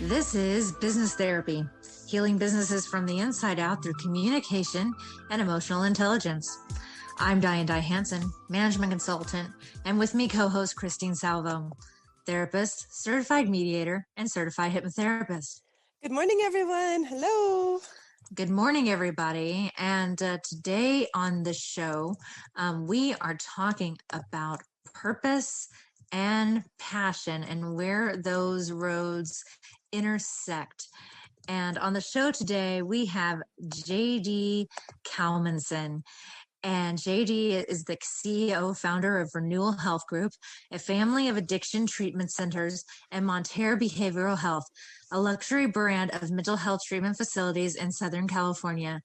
This is Business Therapy, healing businesses from the inside out through communication and emotional intelligence. I'm Diane Dye Hansen, management consultant, and with me co-host Christine Salvo, therapist, certified mediator, and certified hypnotherapist. Good morning, everyone. Hello. Good morning, everybody. And today on the show, we are talking about purpose and passion and where those roads intersect. And on the show today, we have JD Kalmenson. And JD is the CEO, founder of Renewal Health Group, a family of addiction treatment centers, and Monterey Behavioral Health, a luxury brand of mental health treatment facilities in Southern California.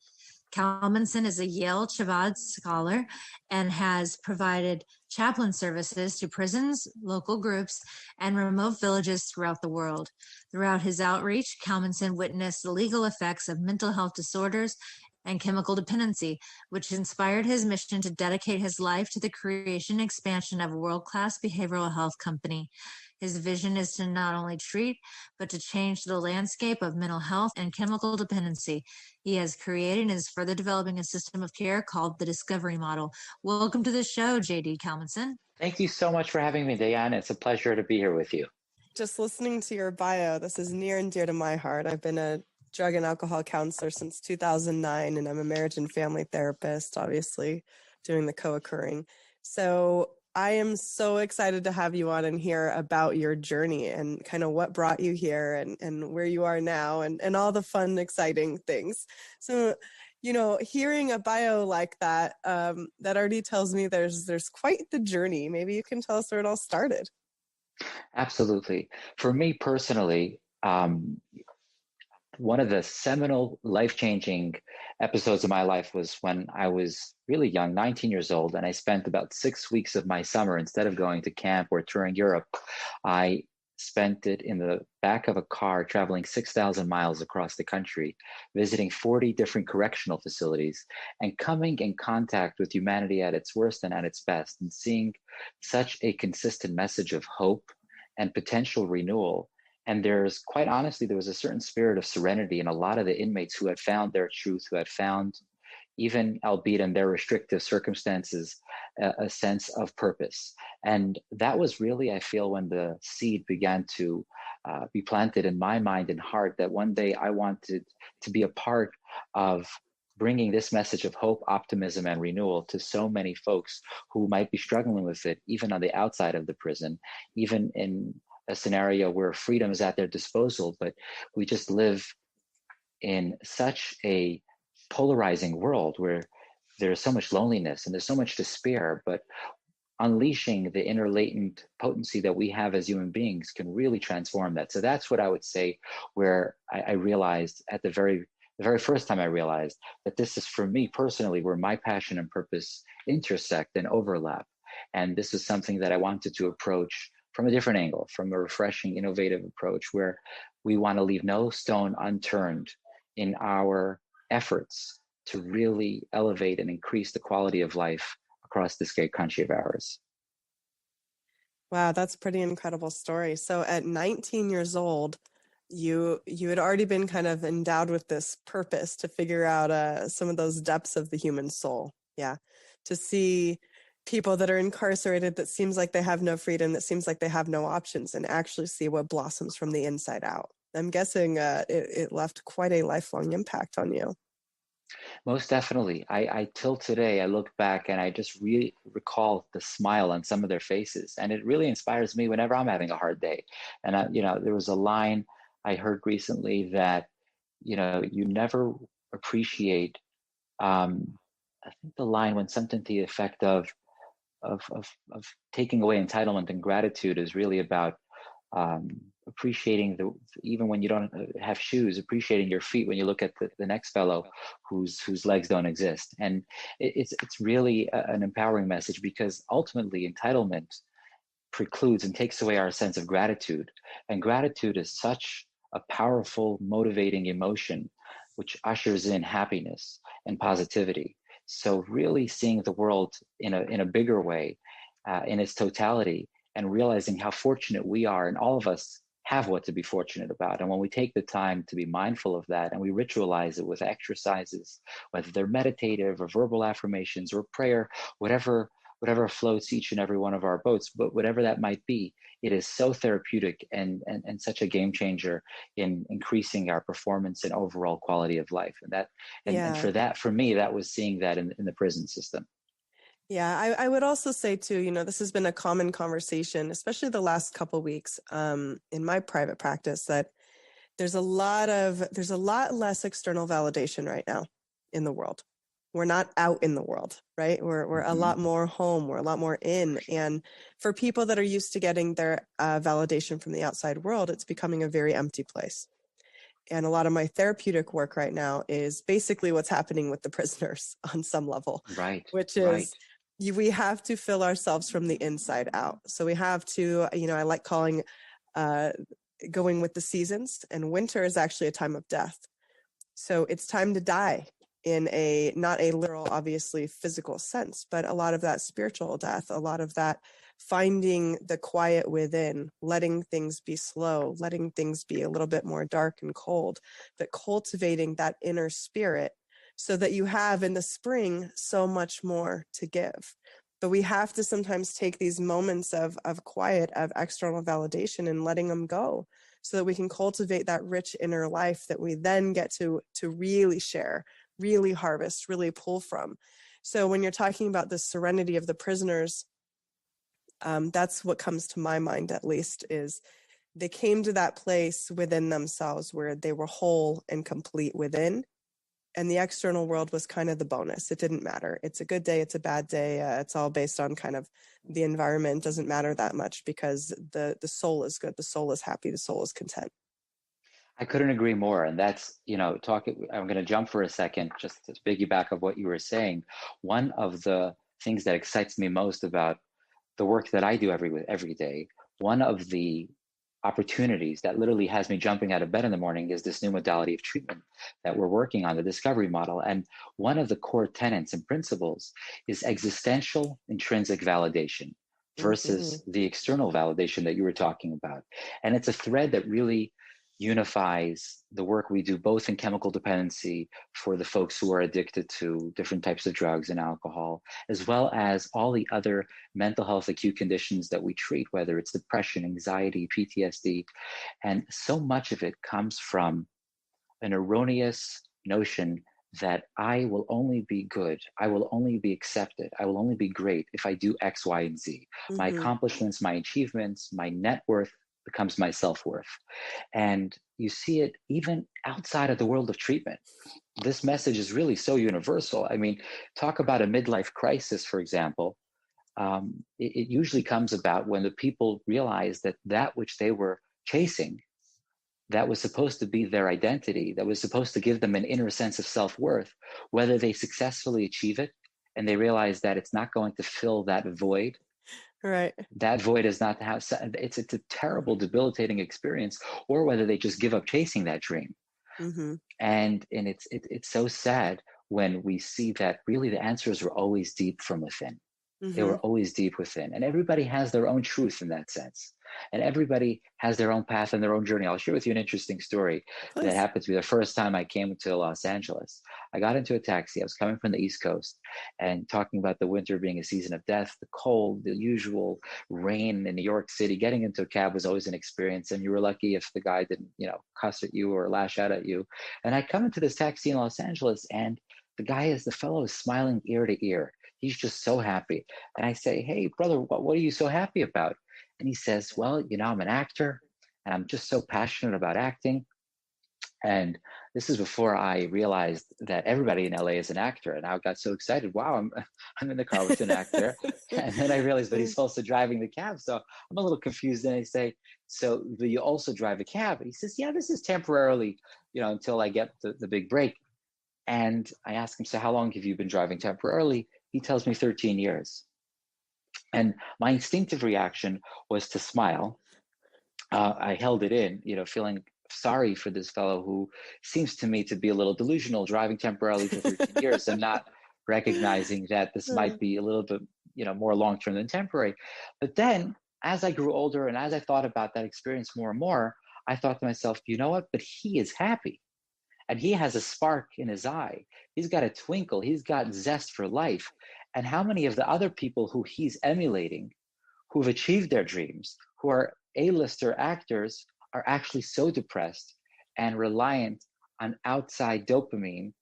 Kalmenson is a Yale Chabad scholar and has provided chaplain services to prisons, local groups, and remote villages throughout the world. Throughout his outreach, Kalmenson witnessed the legal effects of mental health disorders and chemical dependency, which inspired his mission to dedicate his life to the creation and expansion of a world-class behavioral health company. His vision is to not only treat, but to change the landscape of mental health and chemical dependency. He has created and is further developing a system of care called the Discovery Model. Welcome to the show, JD Kalmenson. Thank you so much for having me, Diane. It's a pleasure to be here with you. Just listening to your bio, this is near and dear to my heart. I've been a drug and alcohol counselor since 2009, and I'm a marriage and family therapist, obviously, doing the co-occurring. So I am so excited to have you on and hear about your journey and kind of what brought you here and where you are now and all the fun, exciting things. So, you know, hearing a bio like that, that already tells me there's quite the journey. Maybe you can tell us where it all started. Absolutely. For me personally, one of the seminal life-changing episodes of my life was when I was really young, 19 years old, and I spent about 6 weeks of my summer, instead of going to camp or touring Europe, I spent it in the back of a car traveling 6,000 miles across the country, visiting 40 different correctional facilities and coming in contact with humanity at its worst and at its best, and seeing such a consistent message of hope and potential renewal. And there was a certain spirit of serenity in a lot of the inmates who had found their truth, who had found, even albeit in their restrictive circumstances, a sense of purpose. And that was really, I feel, when the seed began to be planted in my mind and heart, that one day I wanted to be a part of bringing this message of hope, optimism, and renewal to so many folks who might be struggling with it, even on the outside of the prison, even in a scenario where freedom is at their disposal, but we just live in such a polarizing world where there's so much loneliness and there's so much despair, but unleashing the inner latent potency that we have as human beings can really transform that. So that's what I would say, where I realized at the very first time I realized that this is, for me personally, where my passion and purpose intersect and overlap. And this is something that I wanted to approach from a different angle, from a refreshing, innovative approach, where we want to leave no stone unturned in our efforts to really elevate and increase the quality of life across this great country of ours. Wow, that's a pretty incredible story. So at 19 years old, you had already been kind of endowed with this purpose to figure out some of those depths of the human soul. Yeah, to see people that are incarcerated, that seems like they have no freedom, that seems like they have no options, and actually see what blossoms from the inside out. I'm guessing it left quite a lifelong impact on you. Most definitely. I till today, I look back and I just really recall the smile on some of their faces. And it really inspires me whenever I'm having a hard day. And, there was a line I heard recently that, you never appreciate, I think the line went something to the effect of taking away entitlement, and gratitude is really about appreciating even when you don't have shoes, appreciating your feet when you look at the next fellow whose legs don't exist. And it's really an empowering message, because ultimately entitlement precludes and takes away our sense of gratitude. And gratitude is such a powerful, motivating emotion, which ushers in happiness and positivity. So really seeing the world in a bigger way, in its totality, and realizing how fortunate we are, and all of us have what to be fortunate about. And when we take the time to be mindful of that and we ritualize it with exercises, whether they're meditative or verbal affirmations or prayer, whatever floats each and every one of our boats, but whatever that might be, it is so therapeutic and such a game changer in increasing our performance and overall quality of life. And that, and for me, that was seeing that in the prison system. Yeah, I would also say too, this has been a common conversation, especially the last couple of weeks in my private practice, that there's a lot less external validation right now in the world. We're not out in the world, right? We're a lot more home. We're a lot more in. And for people that are used to getting their validation from the outside world, it's becoming a very empty place. And a lot of my therapeutic work right now is basically what's happening with the prisoners on some level, right? Which is we have to fill ourselves from the inside out. So we have to, I like calling going with the seasons, and winter is actually a time of death. So it's time to die in not a literal, obviously physical sense, but a lot of that spiritual death, a lot of that finding the quiet within, letting things be slow, letting things be a little bit more dark and cold, but cultivating that inner spirit so that you have in the spring so much more to give. But we have to sometimes take these moments of quiet, of external validation, and letting them go so that we can cultivate that rich inner life that we then get to really share, really harvest, really pull from. So when you're talking about the serenity of the prisoners, that's what comes to my mind, at least, is they came to that place within themselves where they were whole and complete within. And the external world was kind of the bonus. It didn't matter. It's a good day. It's a bad day. It's all based on kind of the environment. Doesn't matter that much because the soul is good. The soul is happy. The soul is content. I couldn't agree more. And that's, I'm going to jump for a second, just to piggyback of what you were saying. One of the things that excites me most about the work that I do every day, one of the opportunities that literally has me jumping out of bed in the morning is this new modality of treatment that we're working on, the discovery model. And one of the core tenets and principles is existential intrinsic validation versus the external validation that you were talking about. And it's a thread that really unifies the work we do both in chemical dependency for the folks who are addicted to different types of drugs and alcohol, as well as all the other mental health acute conditions that we treat, whether it's depression, anxiety, PTSD. And so much of it comes from an erroneous notion that I will only be good, I will only be accepted, I will only be great if I do X, Y, and Z. My accomplishments, my achievements, my net worth becomes my self-worth. And you see it even outside of the world of treatment. This message is really so universal. I mean, talk about a midlife crisis, for example. It usually comes about when the people realize that which they were chasing, that was supposed to be their identity, that was supposed to give them an inner sense of self-worth, whether they successfully achieve it and they realize that it's not going to fill that void. Right. That void is not the house. It's a terrible, debilitating experience, or whether they just give up chasing that dream. And it's so sad when we see that really the answers were always deep from within. They were always deep within, and everybody has their own truth in that sense. And everybody has their own path and their own journey. I'll share with you an interesting story that happened to me the first time I came to Los Angeles. I got into a taxi. I was coming from the East Coast and talking about the winter being a season of death, the cold, the usual rain in New York City. Getting into a cab was always an experience, and you were lucky if the guy didn't, cuss at you or lash out at you. And I come into this taxi in Los Angeles, and the fellow is smiling ear to ear. He's just so happy. And I say, hey, brother, what are you so happy about? And he says, well, I'm an actor and I'm just so passionate about acting. And this is before I realized that everybody in LA is an actor. And I got so excited. Wow, I'm in the car with an actor. And then I realized that he's also driving the cab. So I'm a little confused. And I say, so do you also drive a cab? And he says, yeah, this is temporarily, until I get the big break. And I ask him, so how long have you been driving temporarily? He tells me 13 years. And my instinctive reaction was to smile. I held it in, feeling sorry for this fellow who seems to me to be a little delusional, driving temporarily for 13 years and not recognizing that this might be a little bit, more long-term than temporary. But then as I grew older and as I thought about that experience more and more, I thought to myself, you know what? But he is happy. And he has a spark in his eye. He's got a twinkle. He's got zest for life. And how many of the other people who he's emulating, who've achieved their dreams, who are A-lister actors, are actually so depressed and reliant on outside dopamine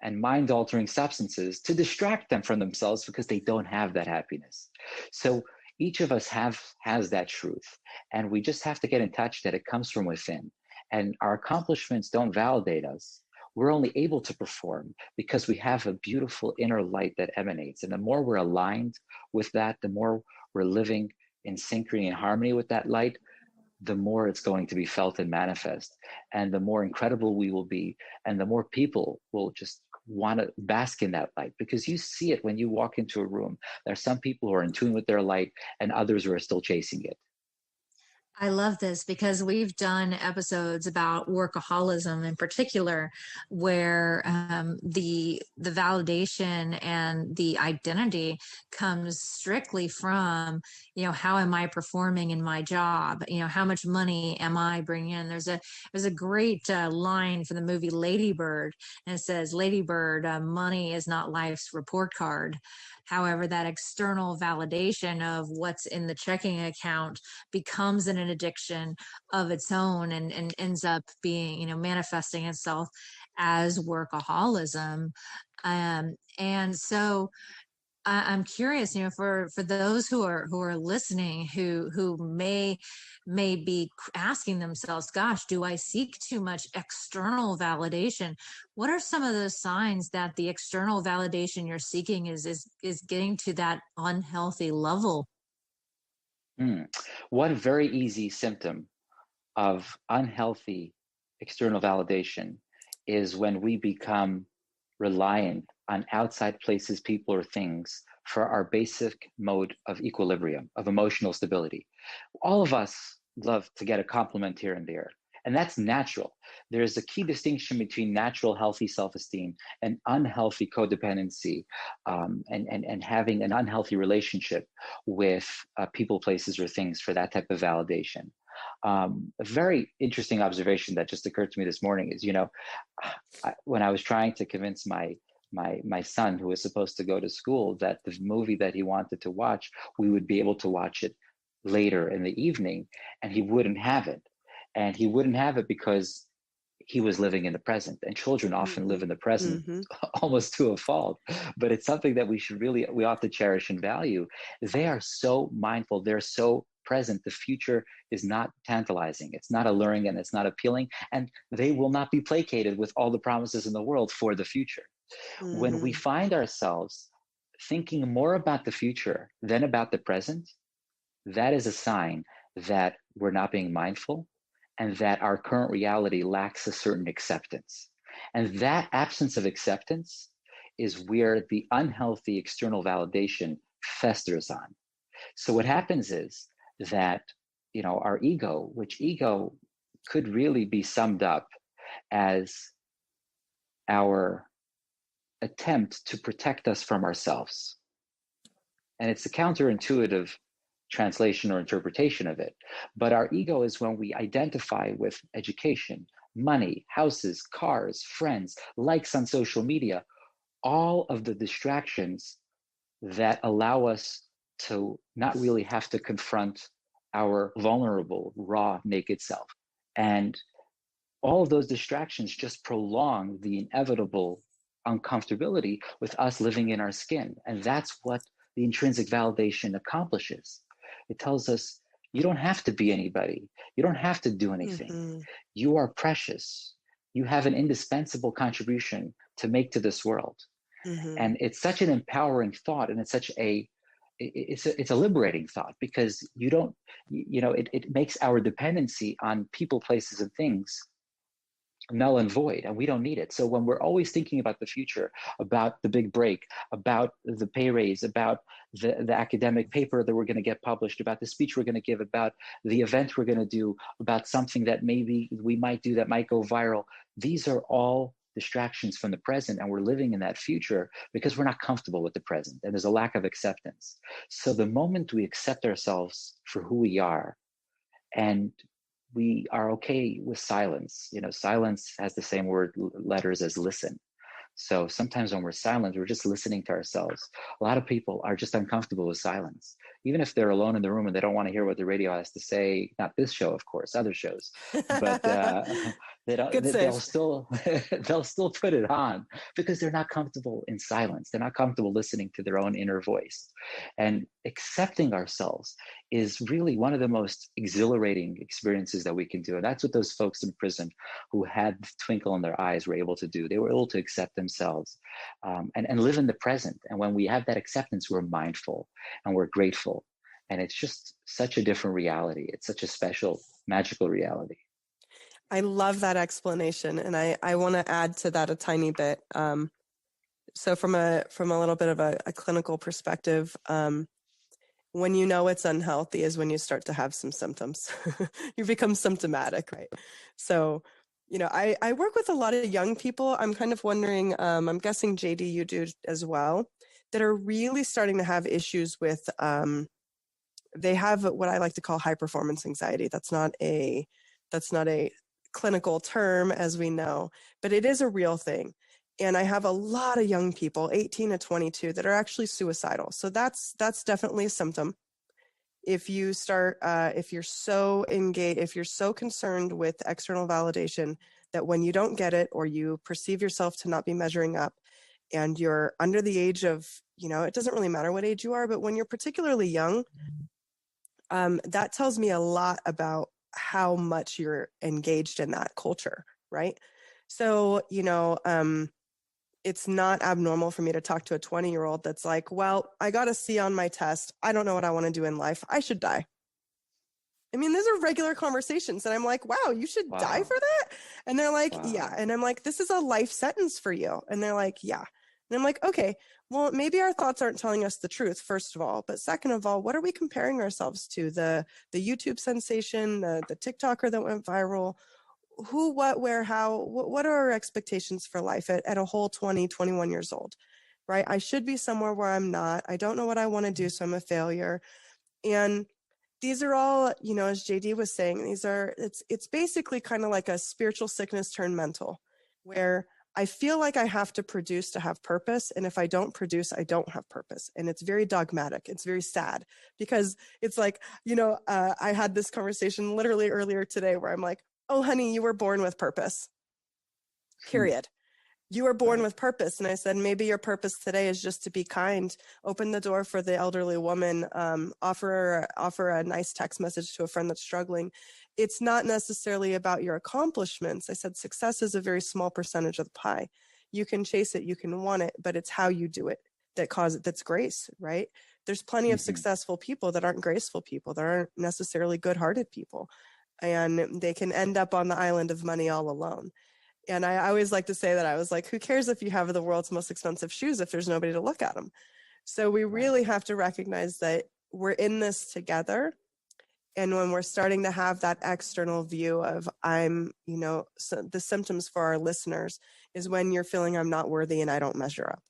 and mind-altering substances to distract them from themselves because they don't have that happiness. So each of us has that truth, and we just have to get in touch that it comes from within. And our accomplishments don't validate us. We're only able to perform because we have a beautiful inner light that emanates. And the more we're aligned with that, the more we're living in synchrony and harmony with that light, the more it's going to be felt and manifest, and the more incredible we will be, and the more people will just want to bask in that light, because you see it when you walk into a room. There are some people who are in tune with their light and others who are still chasing it. I love this because we've done episodes about workaholism in particular, where the validation and the identity comes strictly from, how am I performing in my job? How much money am I bringing in? There's a great line from the movie Lady Bird, and it says, "Lady Bird, money is not life's report card." However, that external validation of what's in the checking account becomes an addiction of its own, and ends up being, manifesting itself as workaholism. And so I'm curious, for those who are listening, who may be asking themselves, "Gosh, do I seek too much external validation?" What are some of those signs that the external validation you're seeking is getting to that unhealthy level? One very easy symptom of unhealthy external validation is when we become reliant on outside places, people, or things for our basic mode of equilibrium, of emotional stability. All of us love to get a compliment here and there, and that's natural. There's a key distinction between natural, healthy self-esteem and unhealthy codependency, and having an unhealthy relationship with people, places, or things for that type of validation. A very interesting observation that just occurred to me this morning is, when I was trying to convince my son, who was supposed to go to school, that the movie that he wanted to watch, we would be able to watch it later in the evening, and he wouldn't have it. And he wouldn't have it because he was living in the present, and children often live in the present almost to a fault. But it's something that we ought to cherish and value. They are so mindful, they're so present. The future is not tantalizing, it's not alluring, and it's not appealing, and they will not be placated with all the promises in the world for the future. When we find ourselves thinking more about the future than about the present, that is a sign that we're not being mindful, and that our current reality lacks a certain acceptance. And that absence of acceptance is where the unhealthy external validation festers on. So what happens is that, our ego, which ego could really be summed up as our attempt to protect us from ourselves. And it's a counterintuitive translation or interpretation of it. But our ego is when we identify with education, money, houses, cars, friends, likes on social media, all of the distractions that allow us to not really have to confront our vulnerable, raw, naked self. And all of those distractions just prolong the inevitable uncomfortability with us living in our skin. And that's what the intrinsic validation accomplishes. It tells us, you don't have to be anybody. You don't have to do anything. You are precious. You have an indispensable contribution to make to this world. And it's such an empowering thought, and it's a liberating thought, because it makes our dependency on people, places, and things null and void, and we don't need it. So when we're always thinking about the future, about the big break, about the pay raise, about the academic paper that we're going to get published, about the speech we're going to give, about the event we're going to do, about something that maybe we might do that might go viral, these are all distractions from the present, and we're living in that future because we're not comfortable with the present, and there's a lack of acceptance. So the moment we accept ourselves for who we are, and we are okay with silence. Silence has the same letters as listen. So sometimes when we're silent, we're just listening to ourselves. A lot of people are just uncomfortable with silence, even if they're alone in the room and they don't want to hear what the radio has to say. Not this show, of course, other shows, but Good they'll save. still they'll still put it on because they're not comfortable in silence. They're not comfortable listening to their own inner voice. And accepting ourselves is really one of the most exhilarating experiences that we can do. And that's what those folks in prison who had the twinkle in their eyes were able to do. They were able to accept themselves and live in the present. And when we have that acceptance, we're mindful and we're grateful. And it's just such a different reality. It's such a special, magical reality. I love that explanation. And I want to add to that a tiny bit. So from a little bit of a clinical perspective, when you know it's unhealthy is when you start to have some symptoms. You become symptomatic, right? So, I work with a lot of young people. I'm kind of wondering, I'm guessing JD, you do as well, that are really starting to have issues with, they have what I like to call high performance anxiety. That's not a clinical term, as we know, but it is a real thing. And I have a lot of young people, 18 to 22, that are actually suicidal. So that's definitely a symptom. If you start, if you're so engaged, if you're so concerned with external validation that when you don't get it, or you perceive yourself to not be measuring up, and you're under the age of, it doesn't really matter what age you are, but when you're particularly young, that tells me a lot about how much you're engaged in that culture, right? So, it's not abnormal for me to talk to a 20-year-old that's like, well, I got a C on my test. I don't know what I want to do in life. I should die. I mean, those are regular conversations. And I'm like, wow, you should die for that? And they're like, yeah. And I'm like, this is a life sentence for you. And they're like, yeah. And I'm like, okay, well, maybe our thoughts aren't telling us the truth, first of all. But second of all, what are we comparing ourselves to? The YouTube sensation, the TikToker that went viral? Who, what, where, how, what are our expectations for life at a whole 20, 21 years old, right? I should be somewhere where I'm not. I don't know what I want to do, so I'm a failure. And these are all, as JD was saying, it's basically kind of like a spiritual sickness turned mental, where I feel like I have to produce to have purpose. And if I don't produce, I don't have purpose. And it's very dogmatic. It's very sad because it's like, I had this conversation literally earlier today where I'm like, oh, honey, you were born with purpose, period. You were born with purpose. And I said, maybe your purpose today is just to be kind, open the door for the elderly woman, offer a nice text message to a friend that's struggling. It's not necessarily about your accomplishments. I said, success is a very small percentage of the pie. You can chase it, you can want it, but it's how you do it that's grace, right? There's plenty of successful people that aren't graceful people, that aren't necessarily good-hearted people. And they can end up on the island of money all alone. And I always like to say that I was like, who cares if you have the world's most expensive shoes if there's nobody to look at them? So we really have to recognize that we're in this together. And when we're starting to have that external view of so the symptoms for our listeners is when you're feeling I'm not worthy and I don't measure up.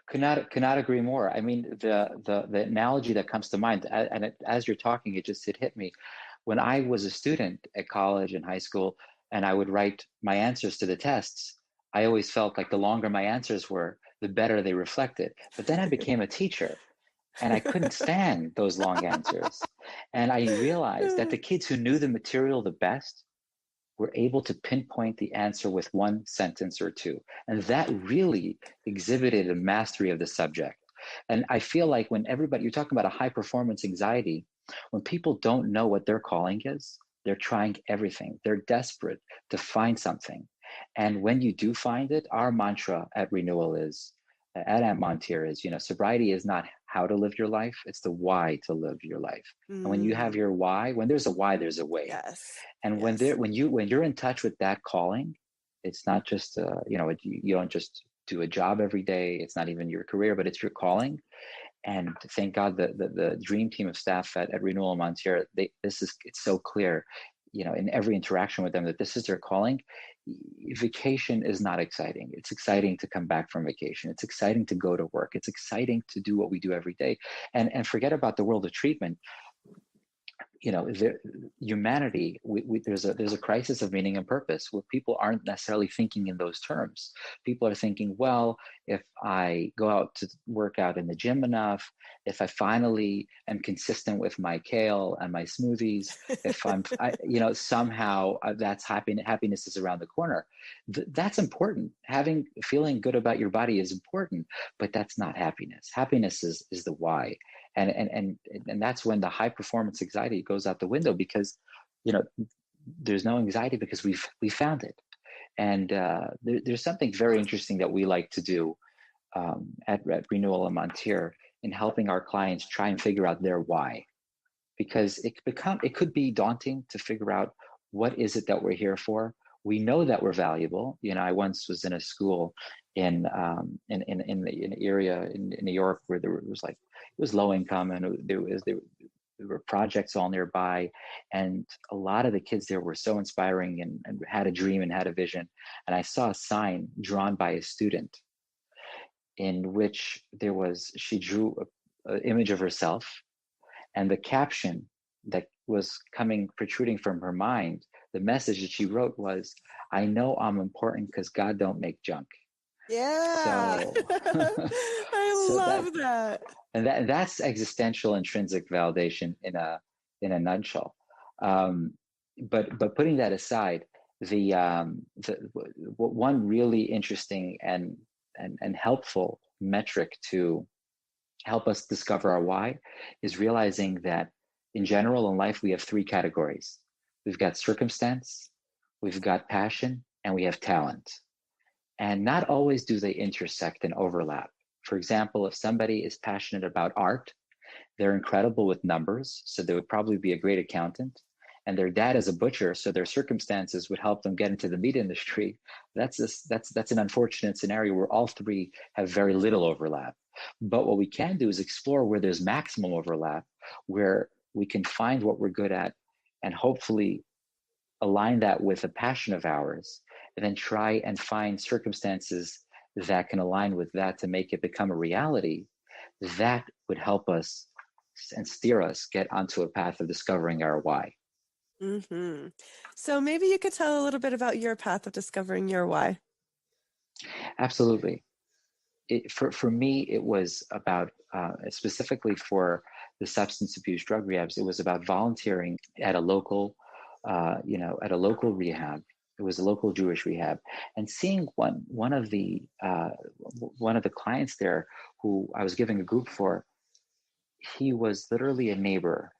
Could not agree more. I mean, the analogy that comes to mind, and as you're talking, it hit me. When I was a student at college and high school, and I would write my answers to the tests, I always felt like the longer my answers were, the better they reflected. But then I became a teacher, and I couldn't stand those long answers. And I realized that the kids who knew the material the best were able to pinpoint the answer with one sentence or two. And that really exhibited a mastery of the subject. And I feel like when you're talking about a high performance anxiety, when people don't know what their calling is, they're trying everything. They're desperate to find something. And when you do find it, our mantra at Renewal at Montier is, sobriety is not how to live your life, it's the why to live your life. And when you have your why, when there's a why, there's a way. Yes. And when you're in touch with that calling, it's not just you don't just do a job every day. It's not even your career, but it's your calling. And thank God the dream team of staff at Renewal Montier, it's so clear, in every interaction with them that this is their calling. Vacation is not exciting. It's exciting to come back from vacation. It's exciting to go to work. It's exciting to do what we do every day. And forget about the world of treatment. humanity, there's a crisis of meaning and purpose where people aren't necessarily thinking in those terms. People are thinking, well, if I go out to work out in the gym enough, if I finally am consistent with my kale and my smoothies, if somehow that's happiness is around the corner. That's important. Feeling good about your body is important, but that's not happiness. Happiness is the why. And that's when the high performance anxiety goes out the window, because there's no anxiety because we found it. And there's something very interesting that we like to do at Renewal and Montier in helping our clients try and figure out their why, because it could be daunting to figure out what is it that we're here for. We know that we're valuable. I once was in a school in an area in New York where it was low income, and there were projects all nearby, and a lot of the kids there were so inspiring and had a dream and had a vision. And I saw a sign drawn by a student in which she drew an image of herself, and the caption that was protruding from her mind, the message that she wrote was, "I know I'm important because God don't make junk." Yeah. So, I love that. And that's existential intrinsic validation in a nutshell. But putting that aside, the one really interesting and helpful metric to help us discover our why is realizing that in general in life we have three categories. We've got circumstance, we've got passion, and we have talent. And not always do they intersect and overlap. For example, if somebody is passionate about art, they're incredible with numbers, so they would probably be a great accountant. And their dad is a butcher, so their circumstances would help them get into the meat industry. That's an unfortunate scenario where all three have very little overlap. But what we can do is explore where there's maximum overlap, where we can find what we're good at and hopefully align that with a passion of ours, and then try and find circumstances that can align with that to make it become a reality. That would help us and steer us get onto a path of discovering our why. Mm-hmm. So maybe you could tell a little bit about your path of discovering your why. Absolutely. For me, it was about, specifically for the substance abuse drug rehabs, it was about volunteering at a local, rehab. It was a local Jewish rehab, and seeing one of the clients there who I was giving a group for, he was literally a neighbor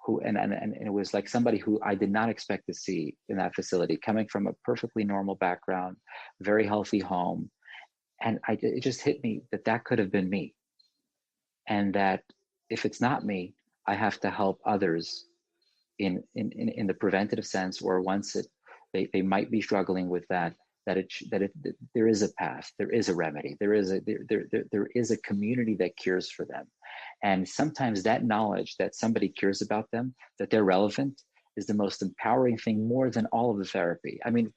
who, and it was like somebody who I did not expect to see in that facility, coming from a perfectly normal background, very healthy home. And it just hit me that could have been me. And that if it's not me, I have to help others in the preventative sense, or once they might be struggling with that there is a path, there is a remedy, there is a community that cares for them. And sometimes that knowledge that somebody cares about them, that they're relevant, is the most empowering thing, more than all of the therapy. I mean,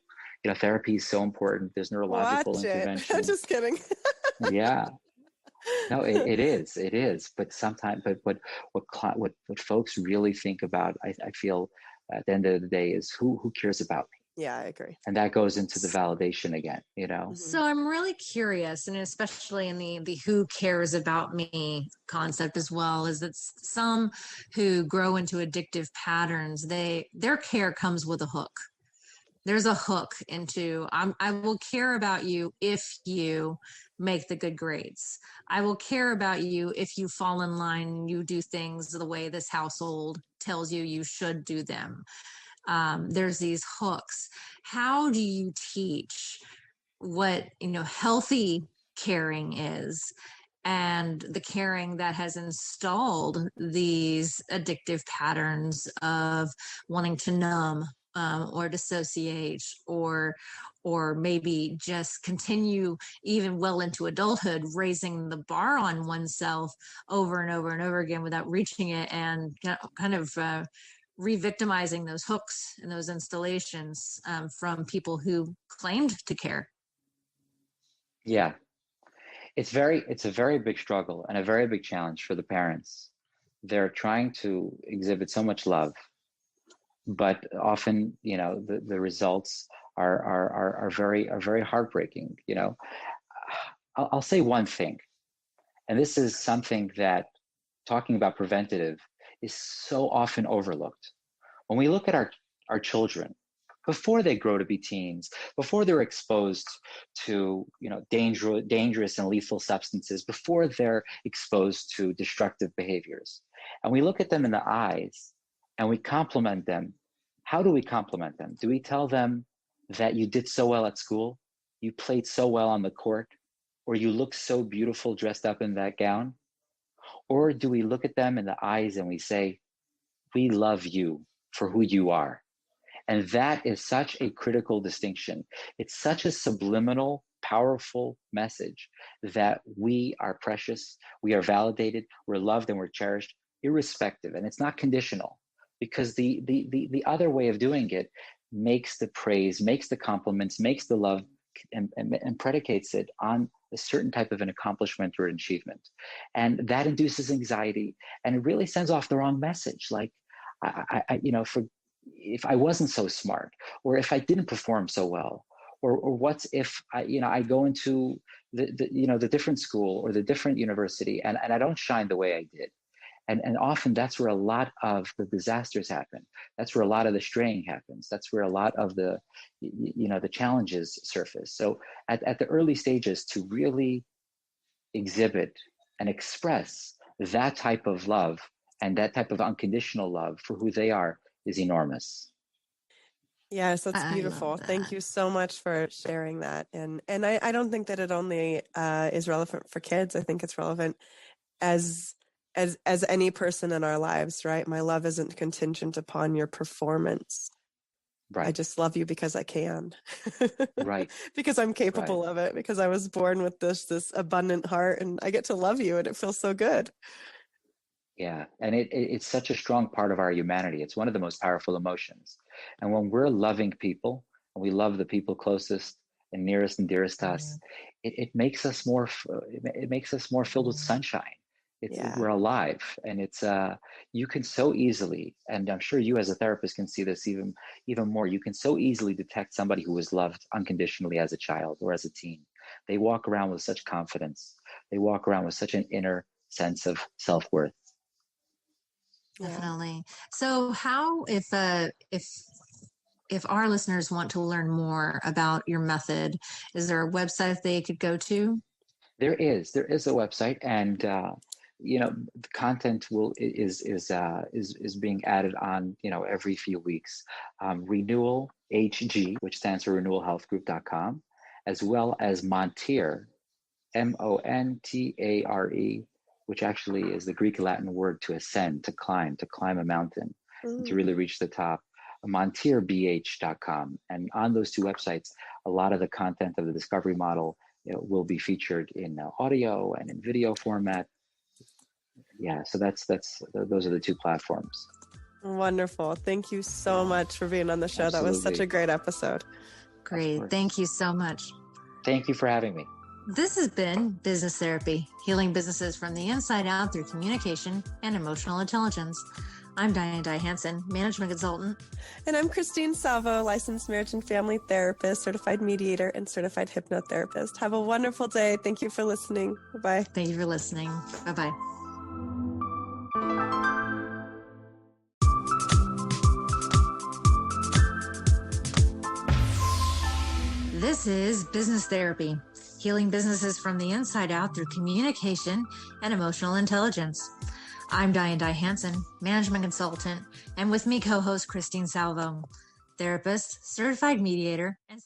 therapy is so important. There's neurological intervention. I'm just kidding. Yeah. No, it is. But sometimes, what folks really think about, I feel at the end of the day, is who cares about me. Yeah, I agree. And that goes into the validation again, So I'm really curious, and especially in the who cares about me concept as well, is that some who grow into addictive patterns, their care comes with a hook. There's a hook into, I will care about you if you make the good grades. I will care about you if you fall in line, you do things the way this household tells you should do them. There's these hooks. How do you teach what healthy caring is, and the caring that has installed these addictive patterns of wanting to numb, or dissociate, or maybe just continue even well into adulthood, raising the bar on oneself over and over and over again without reaching it, and kind of re-victimizing those hooks and those installations from people who claimed to care. Yeah, it's a very big struggle and a very big challenge for the parents they're trying to exhibit so much love, but often, the results are very heartbreaking. I'll say one thing, and this is something that talking about preventative is so often overlooked. When we look at our children, before they grow to be teens, before they're exposed to dangerous and lethal substances, before they're exposed to destructive behaviors, and we look at them in the eyes and we compliment them, how do we compliment them? Do we tell them that you did so well at school, you played so well on the court, or you look so beautiful dressed up in that gown? Or do we look at them in the eyes and we say, we love you for who you are? And that is such a critical distinction. It's such a subliminal, powerful message that we are precious, we are validated, we're loved, and we're cherished, irrespective. And it's not conditional, because the other way of doing it makes the praise, makes the compliments, makes the love, and predicates it on a certain type of an accomplishment or an achievement. And that induces anxiety, and it really sends off the wrong message. Like, if I wasn't so smart, or if I didn't perform so well, or what's if I go into the different school or the different university and I don't shine the way I did. And often that's where a lot of the disasters happen. That's where a lot of the straying happens. That's where a lot of the challenges surface. So at the early stages, to really exhibit and express that type of love and that type of unconditional love for who they are is enormous. Yes, that's beautiful. Thank you so much for sharing that. And I don't think that it only is relevant for kids. I think it's relevant as any person in our lives, right? My love isn't contingent upon your performance. Right. I just love you because I can. Right. Because I'm capable of it, because I was born with this abundant heart, and I get to love you, and it feels so good. Yeah, and it's such a strong part of our humanity. It's one of the most powerful emotions. And when we're loving people, and we love the people closest and nearest and dearest to us, it makes us more filled with sunshine. We're alive, and it's you can so easily, and I'm sure you as a therapist can see this even more. You can so easily detect somebody who was loved unconditionally as a child or as a teen. They walk around with such confidence. They walk around with such an inner sense of self-worth. Definitely. So how, if our listeners want to learn more about your method, is there a website they could go to? There is a website, and the content is being added on every few weeks. Renewal HG, which stands for renewalhealthgroup.com, as well as Montare, Montare, which actually is the Greek Latin word to ascend, to climb a mountain, to really reach the top, montarebh.com. And on those two websites, a lot of the content of the discovery model will be featured in audio and in video format. Yeah, so those are the two platforms. Wonderful. Thank you so much for being on the show. Absolutely. That was such a great episode. Great. Thank you so much. Thank you for having me. This has been Business Therapy, healing businesses from the inside out through communication and emotional intelligence. I'm Diane Hansen, management consultant. And I'm Christine Salvo, licensed marriage and family therapist, certified mediator, and certified hypnotherapist. Have a wonderful day. Thank you for listening. Bye-bye. Thank you for listening. Bye-bye. This is Business Therapy, healing businesses from the inside out through communication and emotional intelligence. I'm Diane Hansen, management consultant, and with me co-host Christine Salvo, therapist, certified mediator, and